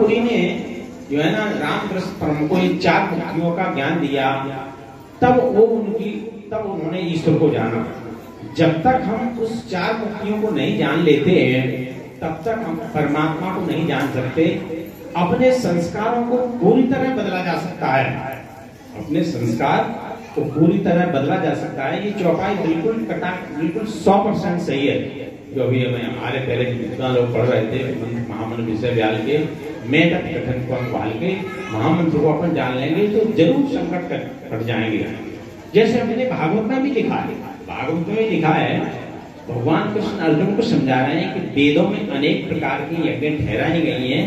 पुरी ने जो है ना रामकृष्ण परम को इन 4 मुक्तियों का ज्ञान दिया, तब उन्होंने ईश्वर को जाना। जब तक हम उस 4 मुक्तियों को नहीं जान लेते हैं, तब तक हम परमात्मा को नहीं जान सकते। अपने संस्कारों को पूरी तरह बदला जा सकता है, अपने संस्कार को पूरी तरह बदला जा सकता है। ये चौपाई बिल्कुल 100% सही है। जो अभी हमारे पहले विद्वान लोग पढ़ रहे थे, महामंत्र विषय व्याल के मेढक कथन को संभाल के महामंत्र को अपन जान लेंगे तो जरूर संकट कट जाएंगे। जैसे हमने भागवत में भी लिखा है, भागवत में लिखा है, भगवान कृष्ण अर्जुन को समझा रहे हैं कि वेदों में अनेक प्रकार की यज्ञ ठहराई गई हैं,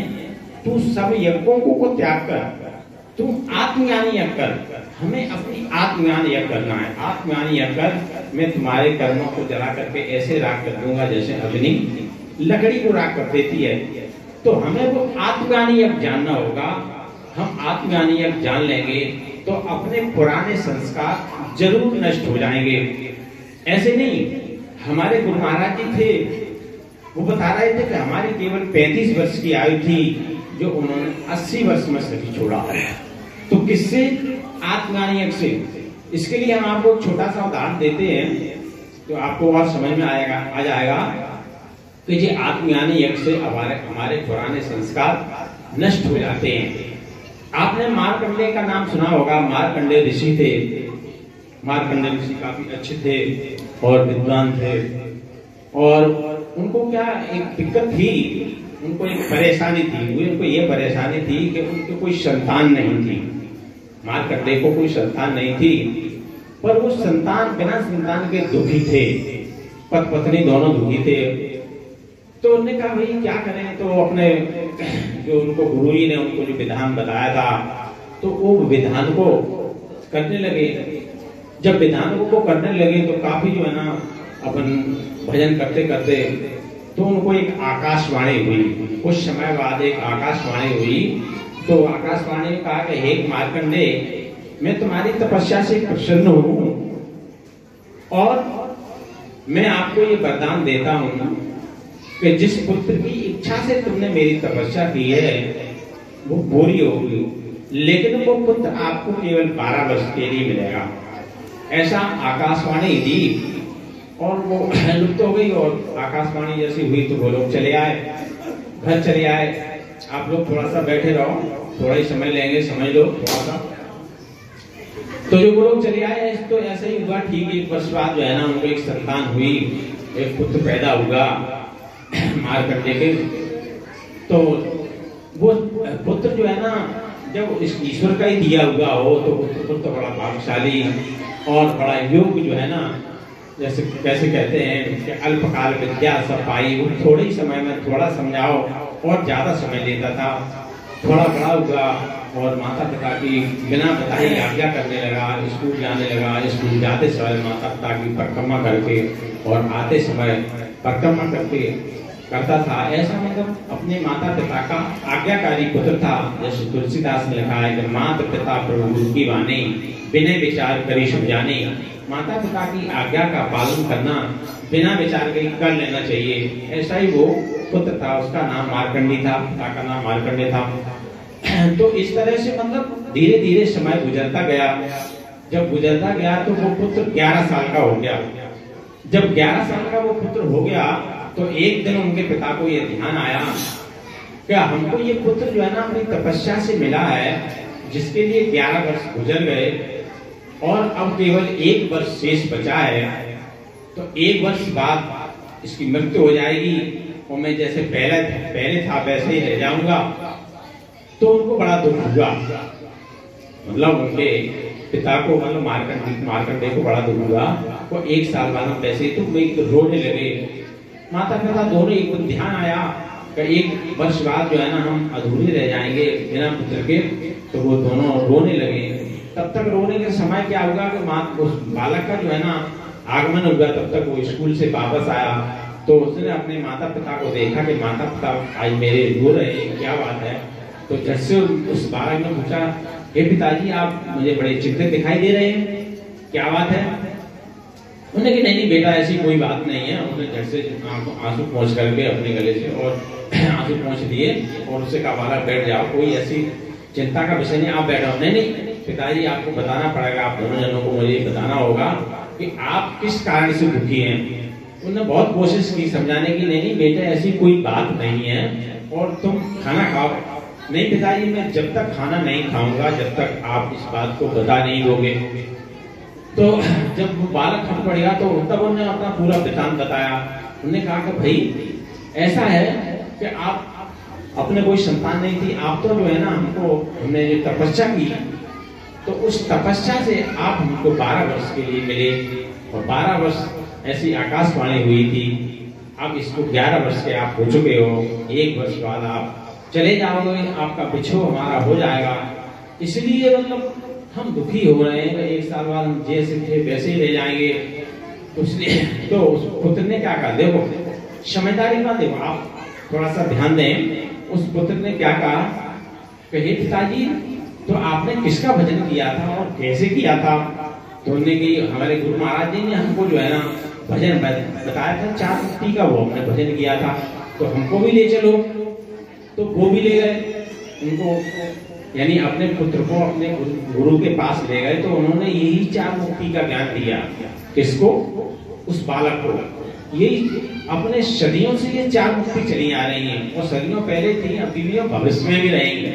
तू सब यज्ञों को त्याग कर, तू आत्मज्ञानी यज्ञ कर। हमें अपनी आत्मज्ञान यज्ञ करना है। आत्मज्ञानी यज्ञ कर, मैं तुम्हारे कर्मों को जला करके ऐसे राख कर दूंगा जैसे अग्नि लकड़ी को राख कर देती है। तो हमें वो आत्मज्ञानी यज्ञ जानना होगा। हम आत्मज्ञानी यज्ञ जान लेंगे तो अपने पुराने संस्कार जरूर नष्ट हो जाएंगे। ऐसे नहीं, हमारे गुरु महाराज जी थे, वो बता रहे थे कि हमारी केवल 35 वर्ष की आयु थी, जो उन्होंने 80 वर्ष में सभी छोड़ा है। तो किससे? आत्मज्ञानी यज्ञ से। इसके लिए हम आपको छोटा सा उदाहरण देते हैं तो आपको और समझ में आ जाएगा कि ये आत्मज्ञानी यज्ञ से हमारे पुराने संस्कार नष्ट हो जाते हैं। आपने मार्कंडेय का नाम सुना होगा। मार्कंडेय ऋषि थे। मार्कंडेय ऋषि काफी अच्छे थे और विद्वान थे, और उनको क्या एक दिक्कत थी, उनको एक परेशानी थी। उनको ये परेशानी थी कि उनको कोई संतान नहीं थी। मार्कंडेय को कोई संतान नहीं थी, पर वो बिना संतान के दुखी थे। पत्नी दोनों दुखी थे। तो उन्होंने कहा भाई क्या करें, तो अपने जो उनको गुरु जी ने उनको जो विधान बताया था, तो वो विधान को करने लगे। जब विधान को करने लगे तो काफी जो है ना अपन भजन करते करते तो उनको एक आकाशवाणी हुई। कुछ समय बाद एक आकाशवाणी हुई। तो आकाशवाणी ने कहा कि हे मार्कंडेय, मैं तुम्हारी तपस्या से प्रसन्न हूं और मैं आपको ये वरदान देता हूं कि जिस पुत्र की इच्छा से तुमने मेरी तपस्या की है वो पूरी होगी, लेकिन वो पुत्र आपको केवल 12 वर्ष के लिए मिलेगा। ऐसा आकाशवाणी दी और वो लुप्त हो गई। और आकाशवाणी जैसी हुई तो वो लोग चले आए, घर चले आए। आप लोग थोड़ा सा बैठे रहो, थोड़ा ही समय लेंगे, समझ लो थोड़ा सा। तो जो वो लोग चले आए तो ऐसे ही हुआ। ठीक 1 वर्ष बाद जो है ना उनको एक संतान हुई, एक पुत्र पैदा हुआ मार्कंडेय के। तो वो पुत्र जो है ना, जब इस ईश्वर का ही दिया हुआ हो तो पुत्र बड़ा भाग्यशाली और बड़ा योग जो है ना, जैसे कैसे कहते हैं कि अल्पकाल विद्या सब पाई। वो थोड़े ही समय में थोड़ा समझाओ और ज्यादा समय लेता था। थोड़ा बड़ा हुआ और माता पिता की बिना बताए आज्ञा करने लगा, स्कूल जाने लगा। स्कूल जाते समय माता पिता की परिक्रमा करके और आते समय परिक्रमा करता था। ऐसा मतलब अपने माता पिता का आज्ञाकारी पुत्र था। जैसे तुलसीदास ने लिखा है कि माता पिता प्रभु गुरु की वाणी, बिना विचार करी शुभ जाने। माता पिता की आज्ञा का पालन करना बिना विचार के कर लेना चाहिए। ऐसा ही वो पुत्र था, उसका नाम मार्कंडेय था, पिता का नाम मार्कंडेय था। तो इस तरह से मतलब धीरे धीरे समय गुजरता गया। जब गुजरता गया तो वो पुत्र 11 साल का हो गया। जब 11 साल का वो पुत्र हो गया तो एक दिन उनके पिता को ये ध्यान आया क्या हमको ये पुत्र जो है ना अपनी तपस्या से मिला है, जिसके लिए 11 वर्ष गुजर गए और अब केवल 1 वर्ष शेष बचा है। तो 1 वर्ष बाद इसकी मृत्यु हो जाएगी और मैं जैसे पहले था वैसे ही रह जाऊंगा। तो उनको बड़ा दुख हुआ। मतलब उनके पिता को, मतलब मार्कंडेय को बड़ा दुख हुआ। वो 1 साल बाद हम वैसे तो रोने लगे। माता पिता दोनों एक दिन ध्यान आया कि 1 वर्ष बाद जो है ना हम अधूरे रह जाएंगे बिना पुत्र के। तो वो दोनों रोने लगे। तब तक रोने के समय क्या होगा कि उस बालक का जो है ना आगमन हुआ। तब तक वो स्कूल से वापस आया तो उसने अपने माता पिता को देखा कि माता पिता आज मेरे रो रहे हैं, क्या बात है। तो जैसे उस बालक ने पूछा, हे पिताजी आप मुझे बड़े चिंतित दिखाई दे रहे हैं, क्या बात है। उन्होंने कि नहीं नहीं बेटा ऐसी कोई बात नहीं है। उन्होंने झट से आंसू पोंछ करके अपने गले से और आंसू पोंछ दिए और उससे कहा बालक बैठ जाओ, कोई ऐसी चिंता का विषय नहीं, आप बैठो। नहीं नहीं पिताजी आपको बताना पड़ेगा, आप दोनों जनों को मुझे बताना होगा कि आप किस कारण से दुखी हैं। उन्होंने बहुत कोशिश की समझाने की, नहीं नहीं बेटे ऐसी कोई बात नहीं है और तुम खाना खाओ। नहीं पिताजी मैं जब तक खाना नहीं खाऊंगा जब तक आप इस बात को बता नहीं दोगे। तो जब वो बालक हट पड़ेगा तो तब उन्होंने अपना पूरा वृतांत बताया। उन्होंने कहा कि भाई ऐसा है कि आप अपने कोई संतान नहीं थी, आप तो जो है ना हमने जो तपस्या की तो उस तपस्या से आप हमको 12 वर्ष के लिए मिले और 12 वर्ष ऐसी आकाशवाणी हुई थी। अब इसको 11 वर्ष के आप हो चुके हो, 1 वर्ष बाद आप चले जाओगे, आपका बिछो हमारा हो जाएगा। इसलिए मतलब हम दुखी हो रहे हैं, 1 साल बाद हम जैसे थे वैसे ही रह जाएंगे। इसलिए तो उस पुत्र ने क्या कहा, देखो समझदारी का देखो आप थोड़ा सा ध्यान दें। उस पुत्र ने क्या कहा कि हे पिताजी तो आपने किसका भजन किया था और कैसे किया था। तो उन्होंने कि हमारे गुरु महाराज जी ने हमको जो है ना भजन बताया था, 4 मुक्ति का वो हमने भजन किया था, तो हमको भी ले चलो। तो वो भी ले गए उनको, यानी अपने पुत्र को अपने गुरु के पास ले गए। तो उन्होंने यही 4 मुक्ति का ज्ञान दिया। किसको? उस बालक को। यही अपने सदियों से ये 4 मुक्ति चली आ रही हैं और सदियों पहले थी, अभी भी और भविष्य में भी रहेंगे।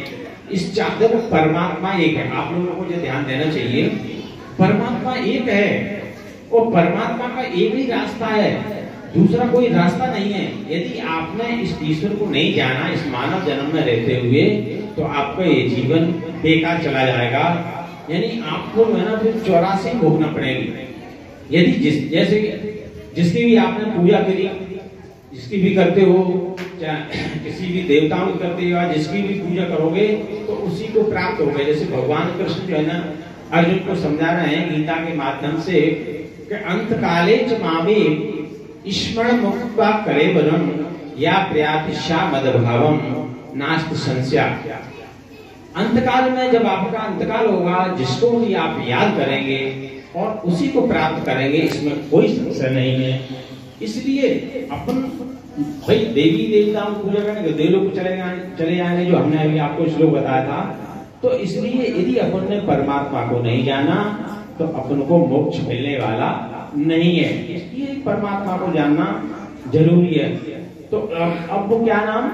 इस 4 परमात्मा एक है, आप लोगों को ये ध्यान देना चाहिए। परमात्मा एक है और परमात्मा का एक ही रास्ता है, दूसरा कोई रास्ता नहीं है। यदि आपने इस ईश्वर को नहीं जाना इस मानव जन्म में रहते हुए तो आपका ये जीवन बेकार चला जाएगा। यानी आपको है ना फिर 84 भोगना पड़ेगी। यदि जैसे जिसकी भी आपने पूजा करी, जिसकी भी करते हो, चाहे किसी भी देवताओं की करते हो, जिसकी भी पूजा करोगे तो उसी को प्राप्त होगा। जैसे भगवान कृष्ण जो है ना अर्जुन को समझा रहे हैं गीता के माध्यम से कि अंत काले च मावे स्मरण मुक्त्वा करे वरम या प्रयातिशा मदभावम नास्त संशया। अंतकाल में जब आपका अंतकाल होगा, जिसको भी आप याद करेंगे और उसी को प्राप्त करेंगे, इसमें कोई संशय नहीं है। इसलिए अपन भाई देवी देवताओं की पूजा करेंगे, देवलोक को चले जाएंगे, जो हमने अभी आपको श्लोक बताया था। तो इसलिए यदि अपन ने परमात्मा को नहीं जाना तो अपन को मोक्ष मिलने वाला नहीं है। इसलिए परमात्मा को जानना जरूरी है। तो अब वो क्या नाम,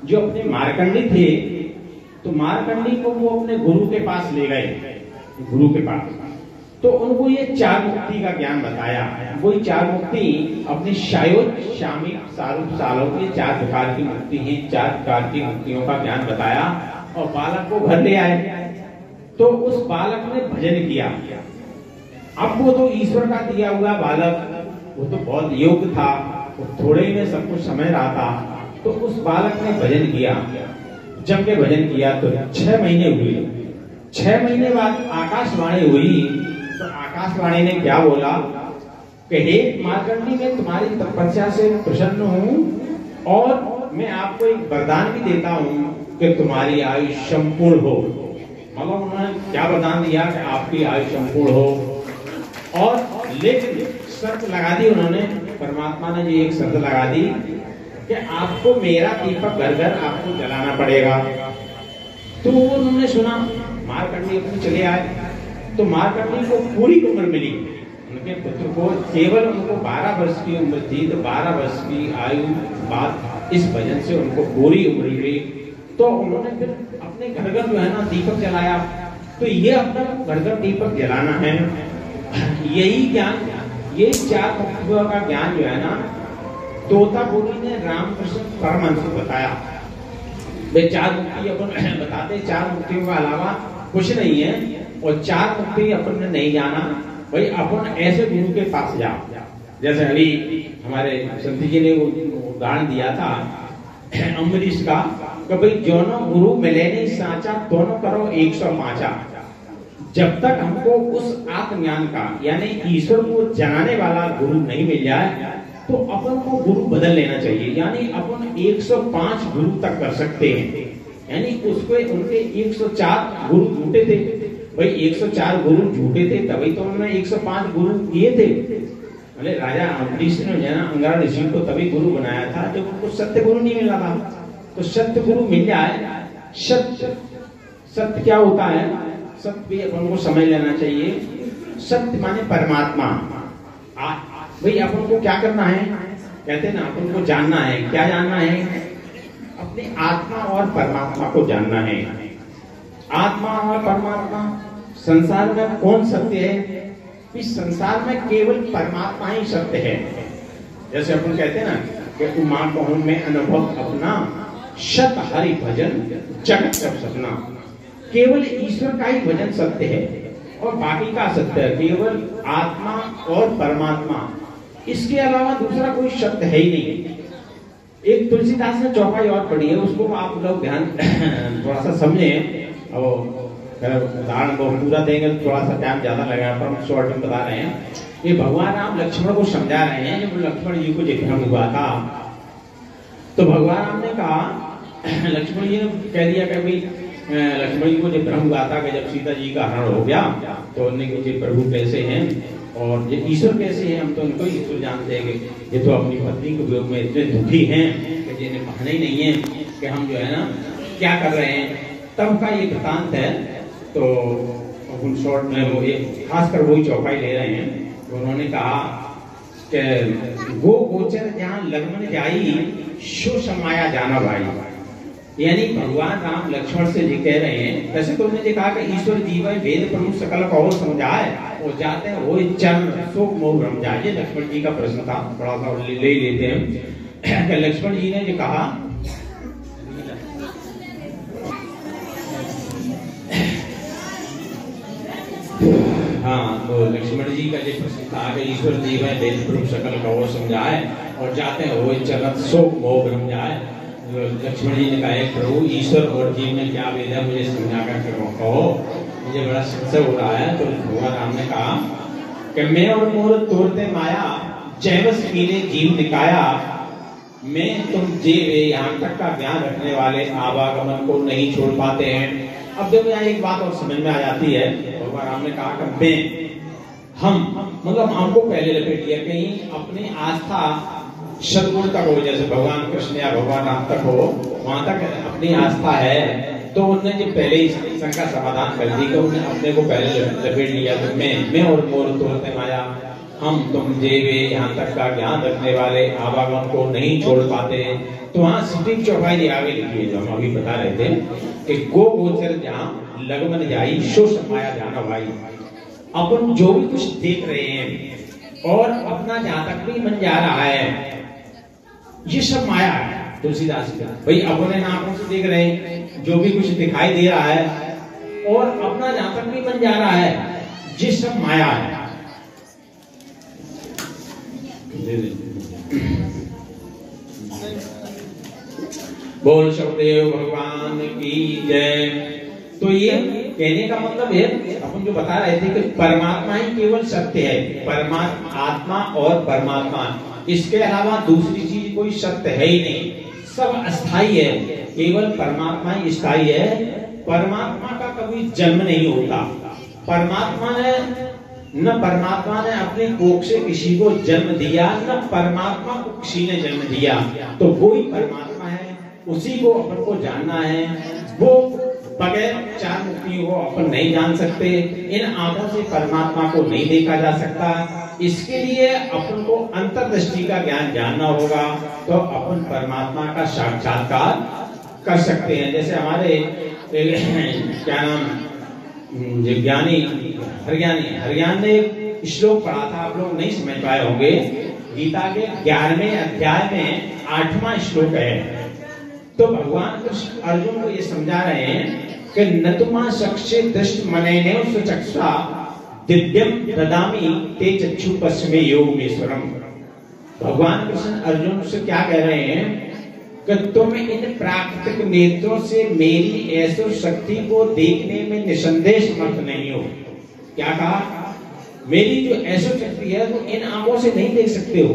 जो अपने मार्कंडी थे, तो मार्कंडी को वो अपने गुरु के पास ले गए, गुरु के पास। तो उनको ये 4 मुक्ति का ज्ञान बताया। वही 4 मुक्ति अपनी शायोज शामिल सारूप सालों के 4 प्रकार की मुक्ति है, 4 प्रकार की मुक्तियों का ज्ञान बताया और बालक को घर ले आए। तो उस बालक ने भजन किया। अब वो तो ईश्वर का दिया हुआ बालक, वो तो बहुत योग्य था, वो थोड़े ही में सब कुछ समझ रहा था। तो उस बालक ने भजन किया। जब के भजन किया तो 6 महीने हुए। 6 महीने बाद आकाशवाणी हुई। तो आकाशवाणी ने क्या बोला कि हे मार्कंडी, मैं तुम्हारी तपस्या से प्रसन्न हूँ और मैं आपको एक वरदान भी देता हूँ कि तुम्हारी आयु संपूर्ण हो। मतलब उन्होंने क्या वरदान दिया कि आपकी आयु संपूर्ण हो। और लेकिन शर्त लगा दी उन्होंने, परमात्मा ने ये एक शर्त लगा दी कि आपको मेरा दीपक घर घर आपको जलाना पड़ेगा। तो उन्होंने सुना, मार्कंडी अपने चले आए। तो मार्कंडी को पूरी उम्र मिली। उनके पुत्र को केवल उनको 12 वर्ष की उम्र थी, तो 12 वर्ष की आयु बाद इस भजन से उनको पूरी उम्र मिली। तो उन्होंने फिर अपने घर घर जो है ना दीपक जलाया। तो ये अपना घर घर दीपक जलाना है। यही ज्ञान, ये 4 मुक्तियों का ज्ञान जो है ना तोतापुरी ने रामकृष्ण परमहंस को बताया। वे 4 मुक्ति अपन बताते, 4 मुक्तियों का अलावा कुछ नहीं है। और 4 मुक्ति अपन ने नहीं जाना, भाई अपन ऐसे गुरु के पास जाओ। जैसे अभी हमारे संत जी ने वो उदाहरण दिया था अम्बरीश का कि भाई दोनों गुरु मिले नहीं साचा, दोनों करो 105। जब तक हमको उस आत्मज्ञान का यानी ईश्वर को जनाने वाला गुरु नहीं मिल जाए तो अपन को गुरु बदल लेना चाहिए। यानी अपन 105 गुरु तक कर सकते हैं। यानी उसको उनके 104 गुरु झूठे थे, भाई 104 गुरु झूठे थे तभी तो उन्होंने 105 गुरु किए थे। बोले राजा अम्बरीश ने जो है ना अंगारा ऋषि को तभी गुरु बनाया था जब उनको सत्य गुरु नहीं मिला था। तो सत्य गुरु मिल जाए, सत्य क्या होता है, सत्य भी अपन को समझ लेना चाहिए। सत्य माने परमात्मा। भाई अपन को क्या करना है, कहते हैं ना अपन को जानना है, क्या जानना है, अपने आत्मा और परमात्मा को जानना है। आत्मा और परमात्मा, संसार में कौन सत्य है? इस संसार में केवल परमात्मा ही सत्य है। जैसे अपन कहते हैं ना कि उमा कहूं में अनुभव अपना, शत हरि भजन जगत सब सपना। केवल ईश्वर का ही भजन सत्य है और बाकी का सत्य है केवल आत्मा और परमात्मा। इसके अलावा दूसरा कोई सत्य है ही नहीं। एक तुलसीदास ने चौपाई और पढ़ी है, उसको आप लोग ध्यान थोड़ा सा समझें। और उदाहरण को पूरा देंगे तो थोड़ा सा टाइम ज्यादा लगेगा, पर हम शॉर्ट में बता रहे हैं। ये भगवान राम लक्ष्मण को समझा रहे हैं। जब लक्ष्मण जी को भ्रम हुआ था तो भगवान राम ने कहा, लक्ष्मण जी ने कह दिया कि भाई लक्ष्मण जी को जब भ्रम हुआ था कि जब सीता जी का हरण हो गया तो उन्होंने कहा प्रभु कैसे हैं और ये ईश्वर कैसे हैं, हम तो उनको ईश्वर जानते हैं कि ये तो अपनी पत्नी के वियोग में इतने दुखी हैं कि जिन्हें कहना ही नहीं है कि हम जो है ना क्या कर रहे हैं। तब का ये वृतांत है। तो उन शॉर्ट में वो खासकर वही चौपाई ले रहे हैं। उन्होंने कहा कि गो गोचर जहाँ लगमन जाई शो समाया जाना भाई। यानी भगवान राम लक्ष्मण से जी कह रहे हैं, वैसे तो उन्होंने कहा कि ईश्वर जीव वेद प्रभु सकल को समझाए और जाते हैं वो चरण शोक मोह भ्रम जाए। ये लक्ष्मण जी का प्रश्न था, थोड़ा सा ले लेते हैं। लक्ष्मण जी ने जो कहा, हाँ, तो लक्ष्मण जी का जो प्रश्न था कि ईश्वर जीव है वेद प्रभु सकल को समझाए और जाते हैं वो चरण शोक मोह भ्रम जाए। लक्ष्मण जी ने कहा प्रभु ईश्वर और जीव में क्या भेद है, मुझे समझा कर कहो, मुझे बड़ा संशय हो रहा है। तो भगवान राम ने कहा कि मैं और मोर तोड़ते माया जैवस कीने जीव निकाया, मैं तुम जीव यहाँ तक का ज्ञान रखने वाले आवागमन को नहीं छोड़ पाते हैं। अब देखो यहाँ एक बात और समझ में आ जाती है। भगवान राम ने कहा कि मैं हम मतलब हमको पहले लपेट लिया, कहीं अपनी आस्था सदगुण तक हो, जैसे भगवान कृष्ण या भगवान राम तक हो, वहां तक अपनी आस्था है। तो उन्होंने जो पहले ही शंका समाधान कर दी कि उन्होंने अपने को पहले लपेट लिया। तो मैं और मोर तोड़ते माया, हम तुम जेवे यहाँ तक का ज्ञान रखने वाले आवागमन को नहीं छोड़ पाते। तो वहां सीधी चौपाई आगे लिखी है जो हम अभी बता रहे थे कि गो गोचर जहाँ लगमन जाई शो समाया जाना भाई। अपन जो भी कुछ देख रहे हैं और अपना जहां तक भी मन जा रहा है ये सब माया है। तुलसीदास का भाई अपने आंखों से देख रहे हैं जो भी कुछ दिखाई दे रहा है और अपना जहां तक भी मन जा रहा है ये सब माया है। बोल शब्देव भगवान की जय। तो ये कहने का मतलब है अपन जो बता रहे थे कि परमात्मा ही केवल सत्य है, परमात्मा आत्मा और परमात्मा, इसके अलावा दूसरी चीज कोई सत्य है ही नहीं, सब अस्थाई है, केवल परमात्मा ही स्थायी है। परमात्मा का कभी जन्म नहीं होता। परमात्मा ने अपने कोख से किसी को जन्म दिया, न परमात्मा को किसी ने जन्म दिया। तो वो ही परमात्मा है, उसी को अपन को जानना है। वो बगैर चार मुक्तियों को अपन नहीं जान सकते। इन आंखों से परमात्मा को नहीं देखा जा सकता। इसके लिए अपन को अंतर्दृष्टि का ज्ञान जानना होगा तो अपन परमात्मा का साक्षात्कार कर सकते हैं। जैसे हमारे क्या नाम ज्ञानी हरियाण ने श्लोक पढ़ा था, आप लोग नहीं समझ पाए होंगे। गीता के 11वें अध्याय में 8वां श्लोक है। तो भगवान कृष्ण अर्जुन को ये समझा रहे हैं कि नतुमा सक्षे दृष्ट मनैने सुचक्षा दिव्यम ददामि ते चक्षु पश्चिमे योगेश्वरम। भगवान कृष्ण अर्जुन से क्या कह रहे हैं कि तुम इन प्राकृतिक नेत्रों से मेरी ऐसी शक्ति को देखने में निसंदेह समर्थ नहीं हो। क्या कहा? मेरी जो ऐसी शक्ति है वो इन आंखों से नहीं देख सकते हो,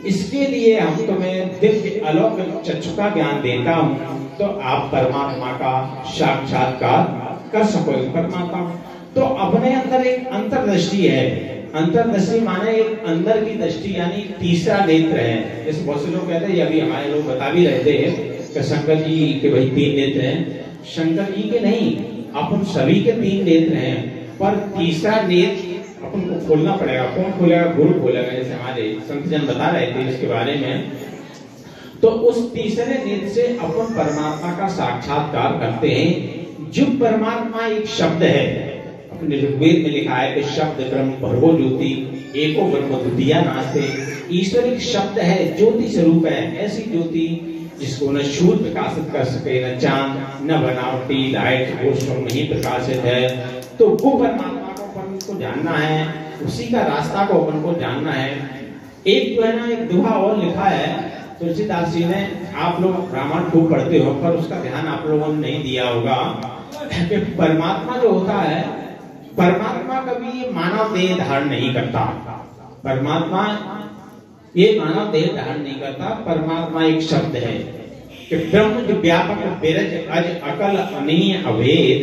इसके लिए हम तुम्हें दिव्य अलौकिक चक्षु का ज्ञान देता हूँ तो आप परमात्मा का साक्षात्कार कर सकोगे। परमात्मा तो अपने अंदर एक अंतर्दृष्टि है। अंतर्दृष्टि माने एक अंदर की दृष्टि, यानी तीसरा नेत्र है। जैसे बहुत से लोग कहते हैं, अभी हमारे लोग बता भी रहते हैं कि शंकर जी के भाई 3 नेत्र हैं। शंकर जी के नहीं, अपन सभी के 3 नेत्र हैं, पर तीसरा नेत्र अपन को खोलना पड़ेगा। कौन खोलेगा? गुरु खोलेगा। जैसे हमारे संत जन बता रहे थे इसके बारे में। तो उस तीसरे नेत्र से अपन परमात्मा का साक्षात्कार करते हैं। जो परमात्मा एक शब्द है, अपने ऋग्वेद में लिखा है कि शब्द ब्रह्म भर्गो ज्योति एको ब्रह्म द्वितीया नास्ते। ईश्वर एक शब्द है, ज्योति स्वरूप है, ऐसी ज्योति जिसको न सूर्य प्रकाशित कर सके, न चांद, न बनावटी लाइट, वो स्वयं ही प्रकाशित है। तो वो परमात्मा को अपन को जानना है, उसी का रास्ता को अपन को जानना है। एक जो है ना, एक दोहा और लिखा है तुलसीदास जी ने। आप लोग रामायण खूब पढ़ते हो, पर उसका ध्यान आप लोगों ने नहीं दिया होगा कि परमात्मा जो होता है, परमात्मा कभी मानव देह धारण नहीं करता। परमात्मा ये मानव देह धारण नहीं करता। परमात्मा एक शब्द है कि ब्रह्म जो व्यापक बिरज अज अकल अनीय अभेद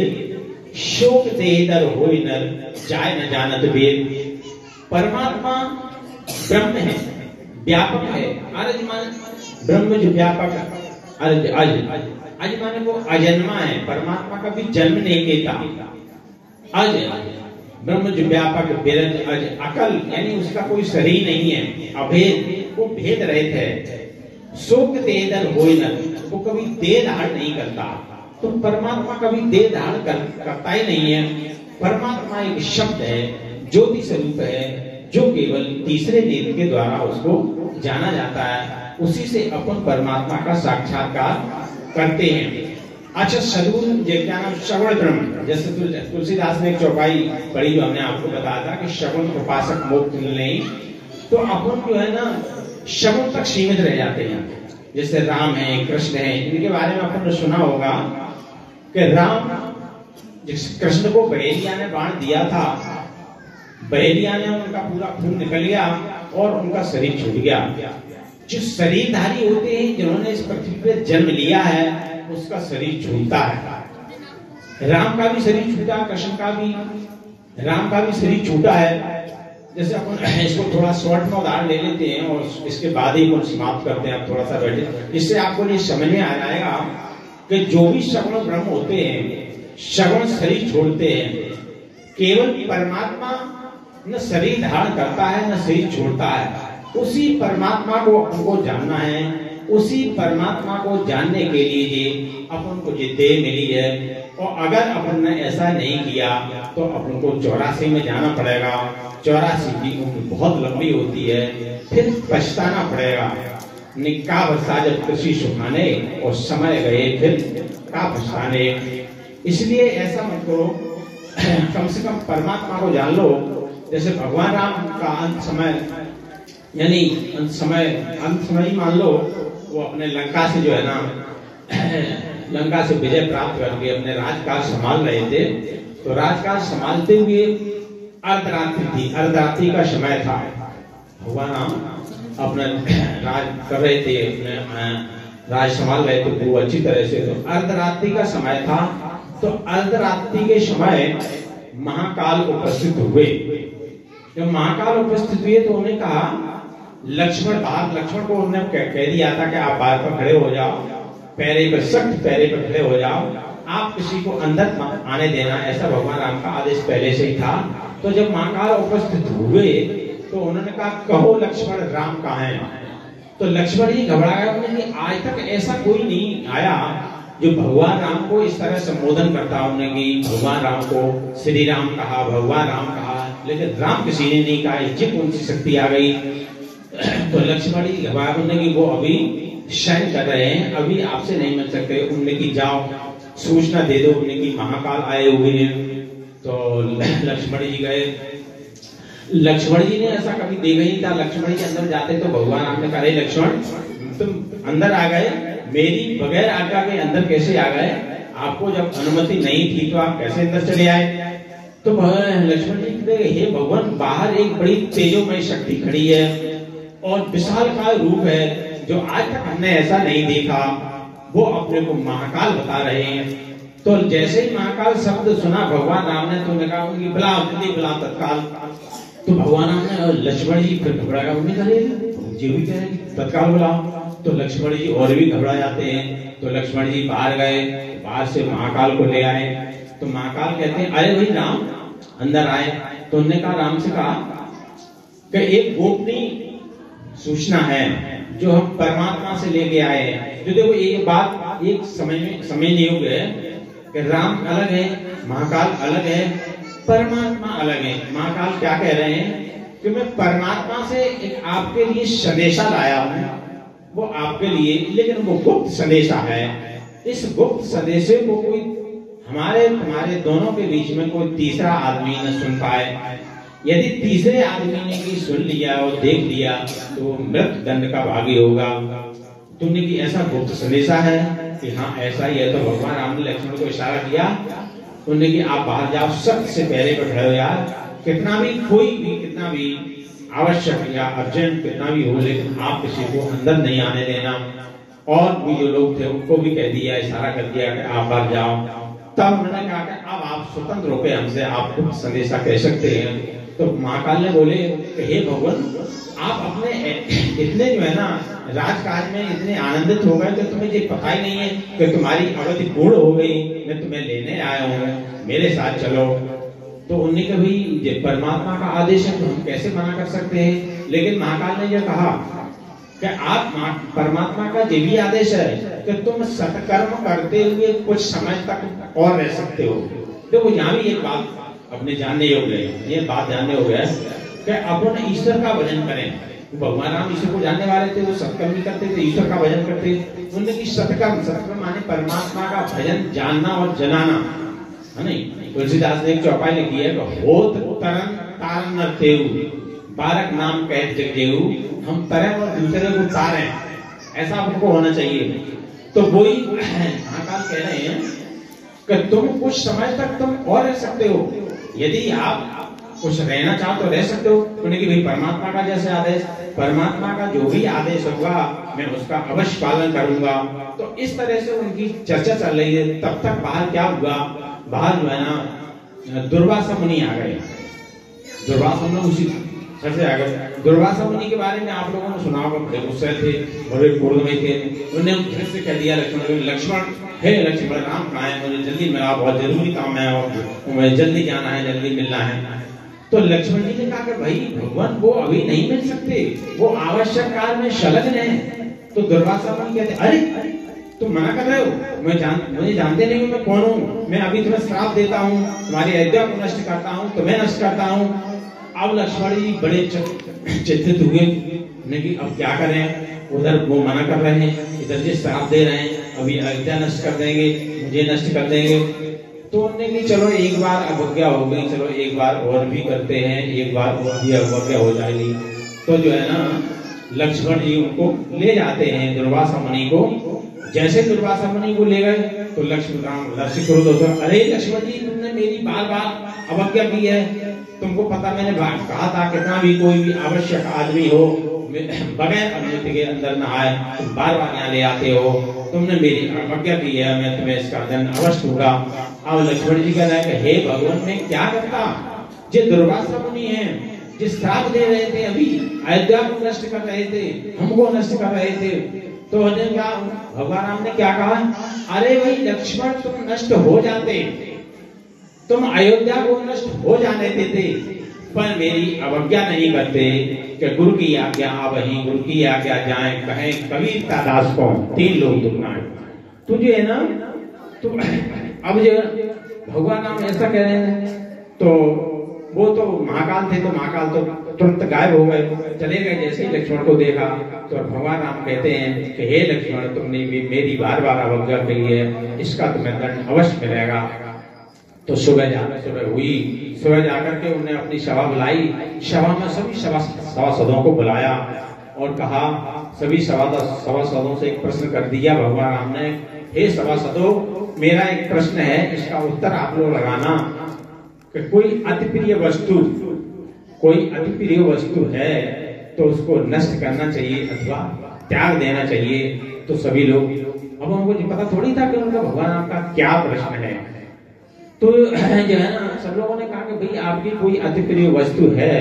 शोक देदर होय नर जाय न जानत वेद। परमात्मा ब्रह्म है, व्यापक है। अज मान ब्रह्म जो व्यापक, अज अज माने वो अजन्मा है। परमात्मा कभी जन्म नहीं लेता। अज ब्रह्म जो व्यापक बिरज अज अकल, यानी उसका कोई शरीर नहीं है। अभेद, वो भेद रहित है। शोक देदर होय न, वो कभी देह धारण नहीं करता। तो परमात्मा कभी देह धारण करता ही नहीं है। परमात्मा एक शब्द है, ज्योति स्वरूप है, जो केवल तीसरे नेत्र के द्वारा उसको जाना जाता है। उसी से अपन परमात्मा का साक्षात्कार करते हैं। अच्छा, सदगुरु क्या नाम, श्रवण ब्रह्म। जैसे तुलसीदास ने एक चौपाई पढ़ी, जो हमने आपको बताया था कि श्रवण उपासक मोक्ष नहीं। तो अपन जो है ना, श्रवण तक सीमित रह जाते हैं। जैसे राम है, कृष्ण है, इनके बारे में अपन ने सुना होगा कि राम, जिस कृष्ण को बहेलिया ने बाण दिया था, बहेलिया ने उनका पूरा खून निकल गया और उनका शरीर छूट गया। जो शरीरधारी होते हैं, जिन्होंने इस पृथ्वी पर जन्म लिया है, उसका शरीर छूटता है। राम का भी शरीर छूटा, कृष्ण का भी, राम का भी शरीर छूटा है। जैसे अपन इसको थोड़ा शॉर्ट में उदाहरण ले लेते हैं और इसके बाद ही अपन समाप्त करते हैं। आप थोड़ा सा बैठे, इससे आपको ये समझ में आ जाएगा कि जो भी सगुण ब्रह्म होते हैं, सगुण शरीर छोड़ते हैं। केवल परमात्मा न शरीर धारण करता है, न शरीर छोड़ता है। उसी परमात्मा को अपन को जानना है। उसी परमात्मा को जानने के लिए अपन को ये देह मिली है। और अगर अपन ने ऐसा नहीं किया तो अपन को 84 में जाना पड़ेगा। 84 की उम्र बहुत लंबी होती है, फिर पछताना पड़ेगा। निका वर्षा जब कृषि सुखाने और समय गए फिर का पछताने। इसलिए ऐसा मत करो, कम से कम परमात्मा को जान लो। जैसे भगवान राम का अंत समय, यानी अंत समय ही मान लो, वो अपने लंका से जो है ना, लंका से विजय प्राप्त करके अपने राजकाज संभाल रहे थे। तो राजकाज संभालते हुए अर्धरात्रि थी, अर्धरात्रि का समय था। भगवान राम अपना राज कर रहे थे, अपने राज संभाल रहे थे वो अच्छी तरह से। तो अर्धरात्रि का समय था। तो अर्धरात्रि के समय महाकाल उपस्थित हुए। जब महाकाल उपस्थित हुए तो उन्होंने कहा, लक्ष्मण बाहर, लक्ष्मण को उन्होंने कह दिया था कि आप बाहर पर खड़े हो जाओ, पैरे पर, सख्त पैरे पर खड़े हो जाओ, आप किसी को अंदर आने देना, ऐसा भगवान राम का आदेश पहले से ही था। तो जब महाकाल उपस्थित हुए तो उन्होंने कहा, कहो लक्ष्मण राम कहाँ है। तो लक्ष्मण जी घबरा गए। उन्होंने कहा, आज तक ऐसा कोई नहीं आया जो भगवान राम को इस तरह संबोधन करता। उन्होंने भगवान राम को श्री राम कहा, भगवान राम कहा, लेकिन राम किसी ने नहीं कहा। ये कौन सी शक्ति आ गई। तो लक्ष्मण जी घबरा, उन्होंने वो अभी शयन कर रहे हैं, अभी आपसे नहीं मिल सकते। उन्होंने की जाओ सूचना दे दो, उन्होंने की महाकाल आए हुए हैं। तो लक्ष्मण जी गए। लक्ष्मण जी ने ऐसा कभी देखा ही था। लक्ष्मण जी अंदर जाते तो भगवान राम ने कहा, लक्ष्मण तुम अंदर आ गए, मेरी बगैर आज्ञा के अंदर कैसे आ गए। आपको जब अनुमति नहीं थी तो आप कैसे अंदर चले आए। तो लक्ष्मण जी कहते, हे भगवान, बाहर एक बड़ी तेजोमय शक्ति खड़ी है और विशालकाय रूप है, जो आज तक हमने ऐसा नहीं देखा। वो अपने को महाकाल बता रहे हैं। तो जैसे ही महाकाल शब्द सुना भगवान राम ने, तो उन्होंने कहा, बुलाओ, जल्दी बुलाओ तत्काल। तो भगवान राम ने लक्ष्मण जी फिर घबरा गया, उन्हें कहा जी भी क्या है तत्काल बुलाओ। तो लक्ष्मण जी और भी घबरा जाते हैं। तो लक्ष्मण जी बाहर गए, बाहर से महाकाल को ले आए। तो महाकाल कहते हैं अरे भाई राम अंदर आए। तो उन्होंने कहा राम से कहा कि एक गोपनीय सूचना है जो हम परमात्मा से लेके आए हैं। जो देखो एक बात एक समय नहीं हो गए कि राम अलग है, महाकाल अलग है, परमात्मा अलग है। महाकाल क्या कह रहे हैं कि मैं परमात्मा से एक आपके लिए संदेशा लाया हूं, वो आपके लिए, लेकिन वो गुप्त संदेशा है। इस गुप्त संदेशे को कोई हमारे तुम्हारे दोनों के बीच में कोई तीसरा आदमी न सुन पाए। यदि तीसरे आदमी ने भी सुन लिया और देख लिया तो वो मृत्यु दंड का भागी होगा। तुमने की ऐसा गुप्त संदेशा है कि हाँ ऐसा ही है। तो भगवान राम ने लक्ष्मण को इशारा किया, उन्होंने कि आप बाहर जाओ, सबसे पहले बैठे हो यार, कितना भी कोई भी कितना भी आवश्यक या अर्जेंट कितना भी हो, लेकिन आप किसी को अंदर नहीं आने देना। और भी जो लोग थे उनको भी कह दिया, इशारा कर दिया कि आप बाहर जाओ। तब उन्होंने कहा कि अब आप स्वतंत्र होकर हमसे आप गुप्त संदेशा कह सकते हैं। तो महाकाल ने बोले कि हे भगवान, आप अपने इतने जो है ना राजकाज में इतने आनंदित हो गए कि तुम्हें ये पता ही नहीं है कि तुम्हारी अवधि पूर्ण हो गई, मैं तुम्हें लेने आया हूँ, मेरे साथ चलो। तो उन्होंने कहा भाई ये परमात्मा का आदेश है तो हम कैसे मना कर सकते हैं। लेकिन महाकाल ने यह कहा कि आप परमात्मा का ये भी आदेश है कि तुम सत्कर्म करते हुए कुछ समय तक और रह सकते हो। देखो यहाँ भी एक बात अपने जानने योग्य है, ये बात जानने योग्य है कि अपन ईश्वर का भजन करें। भगवान राम ईश्वर को जानने वाले थे, वो सत्कर्म भी करते थे, ईश्वर का भजन करते। उन्होंने की सत्कर्म माने परमात्मा का भजन जानना और जनाना है। नहीं, तुलसीदास ने एक चौपाई लिखी है, होत तरन तारन न तेऊ, बारक नाम कह जगेऊ, हम तरन और दूसरे को तारें, ऐसा हमको होना चाहिए। तो वही महाकाल कह रहे हैं कि तुम कुछ समय तक तुम और रह सकते हो, यदि आप कुछ रहना चाहो तो रह सकते हो। उन्हें कि भाई परमात्मा का जैसे आदेश, परमात्मा का जो भी आदेश होगा मैं उसका अवश्य पालन करूंगा। तो इस तरह से उनकी चर्चा चल रही है। तब तक बाहर क्या हुआ, बाहर जो है ना दुर्वासा मुनि आ गए। दुर्वासा मुनि उसी से आ गए। दुर्वासा मुनि के बारे में आप लोगों ने सुना होगा, बड़े गुस्से थे, बड़े क्रोध में थे। उन्होंने फिर से कह दिया लक्ष्मण, हे लक्ष्मण राम कहाँ है, मुझे जल्दी मिला, बहुत जरूरी काम है और मुझे जल्दी जाना है, जल्दी मिलना है। तो लक्ष्मण जी ने कहा कि भाई भगवान वो अभी नहीं मिल सकते, वो आवश्यक काल में संलग्न है। तो दुर्वासा मुनि कहते अरे तुम मना कर रहे हो, मुझे जानते नहीं हो मैं कौन हूँ, मैं अभी तुम्हें श्राप देता हूँ, तुम्हारी अयोध्या को नष्ट करता हूँ, तुम्हें नष्ट करता हूँ। अब लक्ष्मण जी बड़े चिंतित हुए कि अब क्या करें, उधर वो मना कर रहे हैं, इधर से श्राप दे रहे हैं, अभी अयोध्या नष्ट कर देंगे, मुझे नष्ट कर देंगे। तो उन्होंने कि चलो एक बार अवज्ञा हो गई, चलो एक बार और भी करते हैं, एक बार और भी अवज्ञा हो जाएगी। तो जो है ना लक्ष्मण जी उनको ले जाते हैं दुर्वासा मुनि को। जैसे दुर्वासा मुनि को ले गए तो अरे लक्ष्मण जी तुमने मेरी बार बार अवज्ञा की है, तुमको पता मैंने कहा था कितना भी कोई भी आवश्यक आदमी हो बगैर अनुमति के अंदर न आए, तुम बार बार यहाँ ले आते हो, तुमने मेरी अवज्ञा की है, मैं तुम्हें इसका दंड अवश्य दूंगा। अब लक्ष्मण जी कह रहे हैं कि हे भगवान मैं क्या करता, जो दुर्वासा मुनि है जिस श्राप दे रहे थे, अभी अयोध्या को नष्ट कर रहे थे, हमको नष्ट कर रहे थे। तो क्या भगवान राम ने क्या कहा, अरे भाई लक्ष्मण तुम नष्ट हो जाते, तुम अयोध्या को नष्ट हो जाने देते, पर मेरी अवज्ञा नहीं करते कि गुरु की आज्ञा वही, गुरु की आज्ञा जाए कहें कबीर का दास को, तीन लोग दुखनाए। तुझे है ना तो अब जो भगवान राम ऐसा कह रहे हैं तो वो तो महाकाल थे, तो महाकाल तो तुरंत गायब हो गए, चले गए। जैसे ही लक्ष्मण को देखा तो भगवान राम कहते हैं कि हे लक्ष्मण तुमने भी मेरी बार बार अवज्ञा की है, इसका तुम्हें दंड अवश्य मिलेगा। तो सुबह हुई, सुबह जाकर के उन्हें अपनी सभा बुलाई, सभा में सभी सभासदों को बुलाया और कहा, सभी सभासदों से एक प्रश्न कर दिया भगवान राम ने, हे सभासदों मेरा एक प्रश्न है, इसका उत्तर आप लोग लगाना कि कोई अति प्रिय वस्तु है तो उसको नष्ट करना चाहिए अथवा त्याग देना चाहिए। तो सभी लोग, अब उनको पता थोड़ी था कि उनका भगवान राम का क्या प्रश्न है। तो जो है ना सब लोगों ने कहा कि भाई आपकी कोई अति प्रिय वस्तु है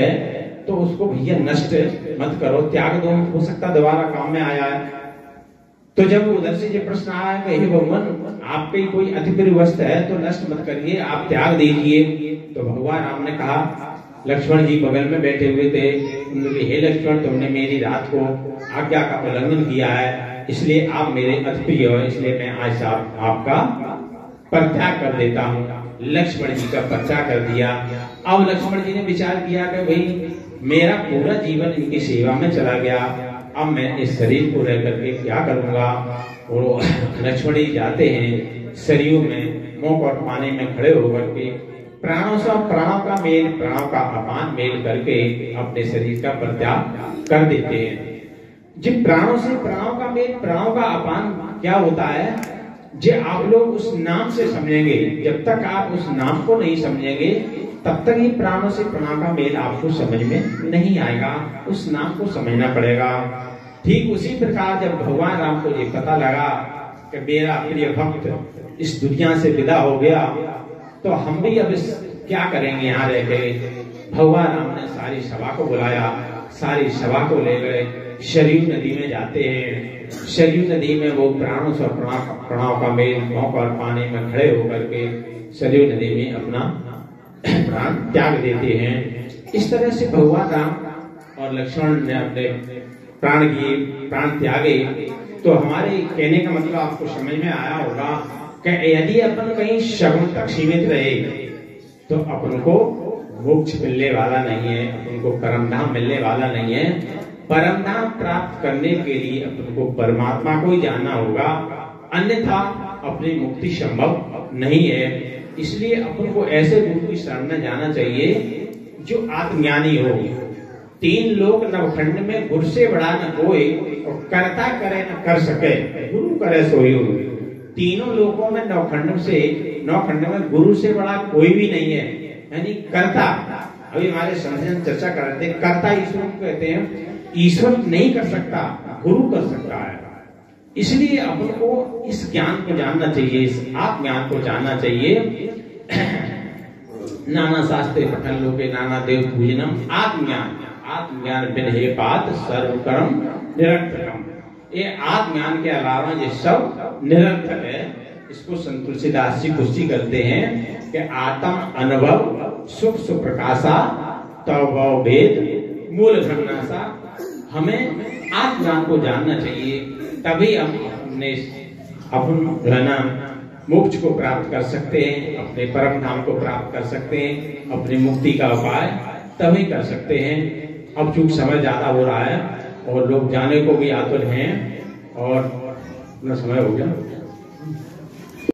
तो उसको भैया नष्ट मत करो, त्याग दो, हो सकता दोबारा काम में आया है। तो जब उधर से ये प्रश्न आया कि हे भगवान, आपकी कोई अति प्रिय वस्तु है तो नष्ट मत करिए, आप त्याग दीजिए। तो भगवान राम ने कहा, लक्ष्मण जी बगल में बैठे हुए थे, उन्होंने, हे लक्ष्मण, तुमने मेरी रात को आज्ञा का उल्लंघन किया है, इसलिए आप मेरे अति प्रिय हो, इसलिए मैं आज आपका परित्याग कर देता हूँ। लक्ष्मण जी का परित्याग कर दिया। अब लक्ष्मण जी ने विचार किया कि भाई मेरा पूरा जीवन इनकी सेवा में चला गया, अब मैं इस शरीर को रह करके क्या करूंगा। और लक्ष्मण जी जाते हैं सरयू में, मुख और पानी में खड़े होकर के प्राणों से प्राणों का मेल, प्राणों का अपान मेल करके अपने शरीर का परित्याग कर देते हैं। जब प्राणों से प्राणों का मेल, प्राणों का अपान क्या होता है, जे आप लोग उस नाम से समझेंगे। जब तक आप उस नाम को नहीं समझेंगे तब तक ही प्राणों से प्राणों का मेल आपको समझ में नहीं आएगा, उस नाम को समझना पड़ेगा। ठीक उसी प्रकार जब भगवान राम को ये पता लगा कि मेरा प्रिय भक्त इस दुनिया से विदा हो गया, तो हम भी अब क्या करेंगे यहाँ रह गए। भगवान राम ने सारी सभा को बुलाया, सारी सभा को ले गए, सरयू नदी में जाते हैं। सरयू नदी में वो प्राणों से प्राणों का मेल, मुख और पानी में खड़े होकर के सरयू नदी में अपना प्राण त्याग देते हैं। इस तरह से भगवान राम और लक्ष्मण ने अपने प्राण त्यागे। तो हमारे कहने का मतलब आपको समझ में आया होगा कि यदि अपन कहीं शगुन तक सीमित रहे तो अपन को मोक्ष मिलने वाला नहीं है, अपन को परम धाम मिलने वाला नहीं है। परम धाम प्राप्त करने के लिए अपन को परमात्मा को ही जानना होगा, अन्यथा अपनी मुक्ति संभव नहीं है। इसलिए अपन को ऐसे गुरु की शरण में जाना चाहिए जो आत्मज्ञानी हो। तीन लोग नवखंड में गुरु से बड़ा न कोई, और कर्ता करे न कर सके, गुरु करे सोई। तीनों लोगों में नवखंड में गुरु से बड़ा कोई भी नहीं है, यानी कर्ता। अभी हमारे संध्या चर्चा कर रहे थे, कर्ता ईश्वर को कहते हैं। ईश्वर नहीं कर सकता, गुरु कर सकता है। इसलिए अपन को इस ज्ञान को जानना चाहिए, इस आत्मज्ञान को जानना चाहिए। नाना शास्त्रे पठन लोके नाना देव पूजनम, आत्मज्ञान बिन हे पात सर्व कर्म निरर्थकम। ये आत्मज्ञान के अलावा ये सब निरर्थक है। इसको संत तुलसीदास जी पुष्टि करते हैं कि आत्म अनुभव सुख सुप्रकाशा तव भेद मूल भ्रमनाशा। हमें आत्मज्ञान को जानना चाहिए, तभी हम अपन मोक्ष को प्राप्त कर सकते हैं, अपने परम धाम को प्राप्त कर सकते हैं, अपनी मुक्ति का उपाय तभी कर सकते हैं। अब चूंकि समय ज्यादा हो रहा है और लोग जाने को भी आतुर हैं और अपना समय हो गया।